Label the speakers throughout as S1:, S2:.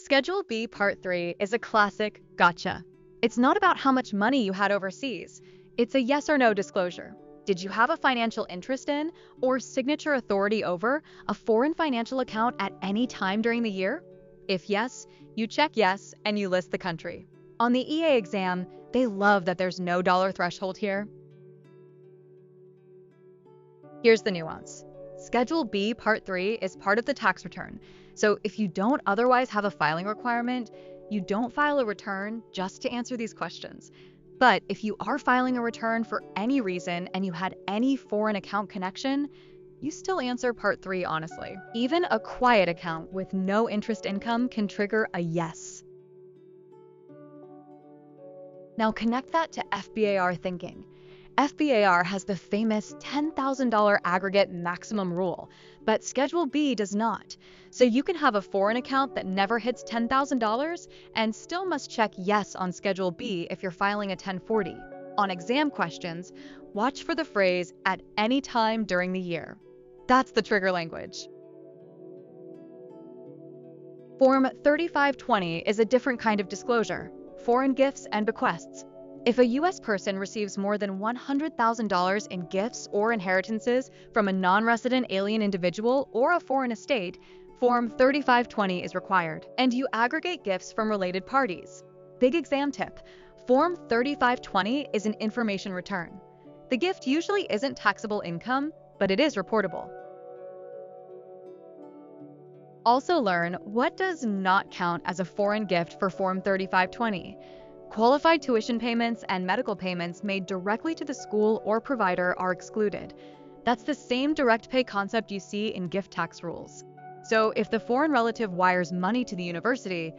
S1: Schedule B Part 3 is a classic gotcha. It's not about how much money you had overseas. It's a yes or no disclosure. Did you have a financial interest in or signature authority over a foreign financial account at any time during the year? If yes, you check yes and you list the country. On the EA exam, they love that there's no dollar threshold here. Here's the nuance. Schedule B Part 3 is part of the tax return, so if you don't otherwise have a filing requirement, you don't file a return just to answer these questions. But if you are filing a return for any reason and you had any foreign account connection, you still answer Part 3 honestly. Even a quiet account with no interest income can trigger a yes. Now connect that to FBAR thinking. FBAR has the famous $10,000 aggregate maximum rule, but Schedule B does not. So you can have a foreign account that never hits $10,000 and still must check yes on Schedule B if you're filing a 1040. On exam questions, watch for the phrase "at any time during the year." That's the trigger language. Form 3520 is a different kind of disclosure: foreign gifts and bequests. If a U.S. person receives more than $100,000 in gifts or inheritances from a non-resident alien individual or a foreign estate, Form 3520 is required, and you aggregate gifts from related parties. Big exam tip: Form 3520 is an information return. The gift usually isn't taxable income, but it is reportable. Also learn what does not count as a foreign gift for Form 3520. Qualified tuition payments and medical payments made directly to the school or provider are excluded. That's the same direct pay concept you see in gift tax rules. So if the foreign relative wires money to the university,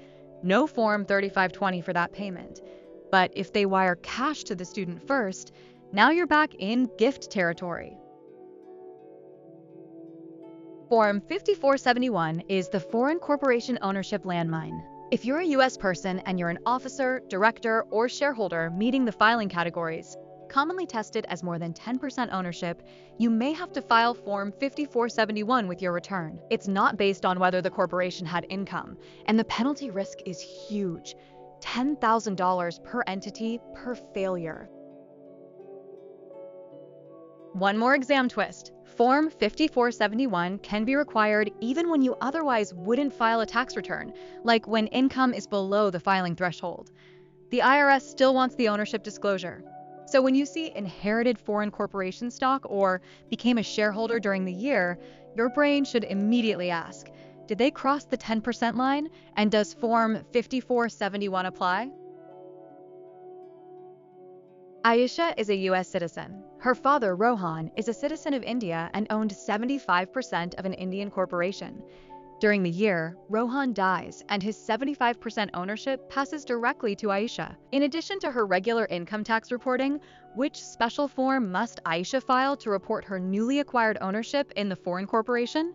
S1: no Form 3520 for that payment. But if they wire cash to the student first, now you're back in gift territory. Form 5471 is the foreign corporation ownership landmine. If you're a U.S. person and you're an officer, director, or shareholder meeting the filing categories, commonly tested as more than 10% ownership, you may have to file Form 5471 with your return. It's not based on whether the corporation had income, and the penalty risk is huge: $10,000 per entity per failure. One more exam twist: Form 5471 can be required even when you otherwise wouldn't file a tax return, like when income is below the filing threshold. The IRS still wants the ownership disclosure. So when you see inherited foreign corporation stock or became a shareholder during the year, your brain should immediately ask, did they cross the 10% line, and does Form 5471 apply? Aisha is a U.S. citizen. Her father, Rohan, is a citizen of India and owned 75% of an Indian corporation. During the year, Rohan dies, and his 75% ownership passes directly to Aisha. In addition to her regular income tax reporting, which special form must Aisha file to report her newly acquired ownership in the foreign corporation?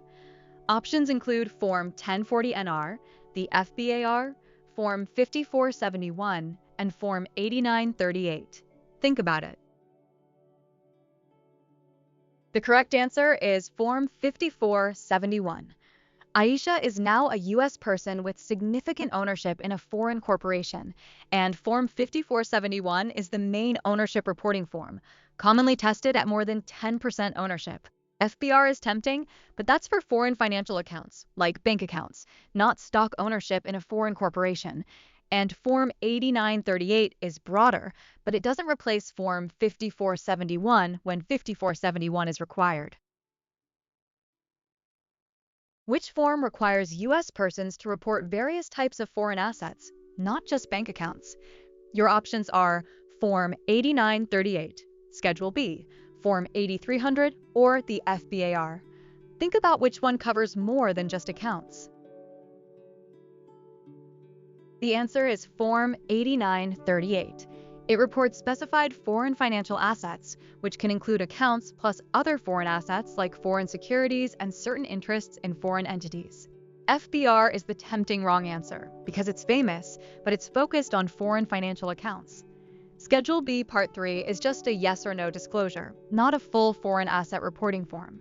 S1: Options include Form 1040-NR, the FBAR, Form 5471, and Form 8938. Think about it. The correct answer is Form 5471. Aisha is now a U.S. person with significant ownership in a foreign corporation, and Form 5471 is the main ownership reporting form, commonly tested at more than 10% ownership. FBAR is tempting, but that's for foreign financial accounts, like bank accounts, not stock ownership in a foreign corporation. And Form 8938 is broader, but it doesn't replace Form 5471 when 5471 is required. Which form requires U.S. persons to report various types of foreign assets, not just bank accounts? Your options are Form 8938, Schedule B, Form 8300, or the FBAR. Think about which one covers more than just accounts. The answer is Form 8938. It reports specified foreign financial assets, which can include accounts plus other foreign assets like foreign securities and certain interests in foreign entities. FBAR is the tempting wrong answer because it's famous, but it's focused on foreign financial accounts. Schedule B Part 3 is just a yes or no disclosure, not a full foreign asset reporting form.